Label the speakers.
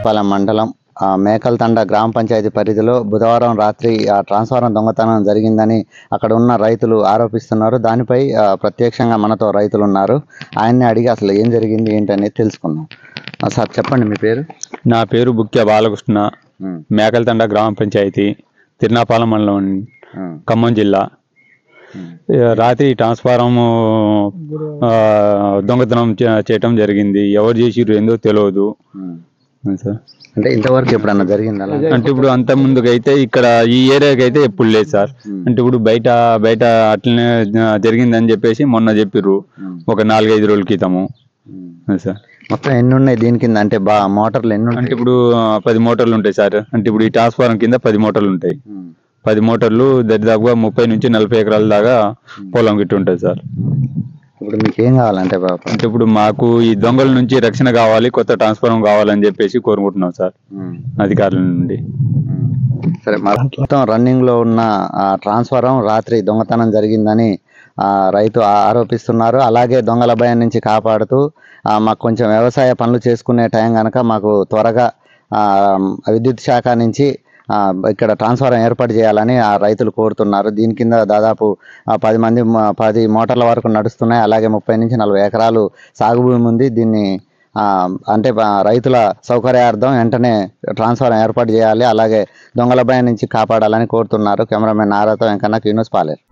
Speaker 1: పాలెం మండలం మేకలతండ గ్రామ పంచాయతీ పరిధిలో బుధవారం రాత్రి ట్రాన్స్ఫారం దొంగతనం జరిగిందని అక్కడ ఉన్న రైతులు ఆరోపిస్తున్నారు. దానిపై ప్రత్యక్షంగా మనతో రైతులు ఉన్నారు. ఆయన్ని అడిగి అసలు ఏం జరిగింది ఏంటనేది తెలుసుకుందాం. సార్ చెప్పండి, మీ పేరు?
Speaker 2: నా పేరు బుక్య బాలకృష్ణ, మేకలతండ గ్రామ పంచాయతీ, తిరునాపాలెం మండలం, ఖమ్మం జిల్లా. రాత్రి ట్రాన్స్ఫారం దొంగతనం చేయటం జరిగింది. ఎవరు చేసిర్రు ఏందో తెలియదు సార్.
Speaker 1: అంటే ఇంతవరకు ఎప్పుడన్నా జరిగిందా?
Speaker 2: అంటే ఇప్పుడు అంత ముందుకైతే ఇక్కడ ఈ ఏరియాకి అయితే ఎప్పుడు లేదు సార్. అంటే ఇప్పుడు బయట అట్లనే జరిగిందని చెప్పేసి మొన్న చెప్పిర్రు, ఒక 4-5 రోజుల క్రితము సార్.
Speaker 1: మొత్తం ఎన్ని ఉన్నాయి దీని కింద? అంటే మోటార్లు ఎన్ని ఉంటాయి?
Speaker 2: అంటే ఇప్పుడు 10 మోటార్లు ఉంటాయి సార్. అంటే ఇప్పుడు ఈ ట్రాన్స్ఫారం కింద 10 మోటార్లు ఉంటాయి. 10 మోటార్లు దరిదాపుగా 30 నుంచి 40 ఎకరాల దాకా పొలం గిట్టు ఉంటుంది సార్.
Speaker 1: ఇప్పుడు మీకు ఏం కావాలంటే
Speaker 2: అంటే ఇప్పుడు మాకు ఈ దొంగల నుంచి రక్షణ కావాలి, కొత్త ట్రాన్స్ఫారం కావాలని చెప్పేసి కోరుకుంటున్నాం సార్ అధికారుల నుండి.
Speaker 1: సరే, మొత్తం రన్నింగ్ లో ఉన్న ట్రాన్స్ఫారం రాత్రి దొంగతనం జరిగిందని రైతు ఆరోపిస్తున్నారు. అలాగే దొంగల భయం నుంచి కాపాడుతూ మాకు కొంచెం వ్యవసాయ పనులు చేసుకునే టైం కనుక మాకు త్వరగా విద్యుత్ శాఖ నుంచి ఇక్కడ ట్రాన్స్ఫారం ఏర్పాటు చేయాలని రైతులు కోరుతున్నారు. దీని కింద దాదాపు 10 మోటార్ల వరకు నడుస్తున్నాయి. అలాగే 30 నుంచి 40 ఎకరాలు సాగు భూమి ఉంది. దీన్ని అంటే రైతుల సౌకర్యార్థం వెంటనే ట్రాన్స్ఫారం ఏర్పాటు చేయాలి, అలాగే దొంగల భయం నుంచి కాపాడాలని కోరుతున్నారు. కెమెరామెన్ నారాతో వెంకన్న, న్యూస్ పాలేరు.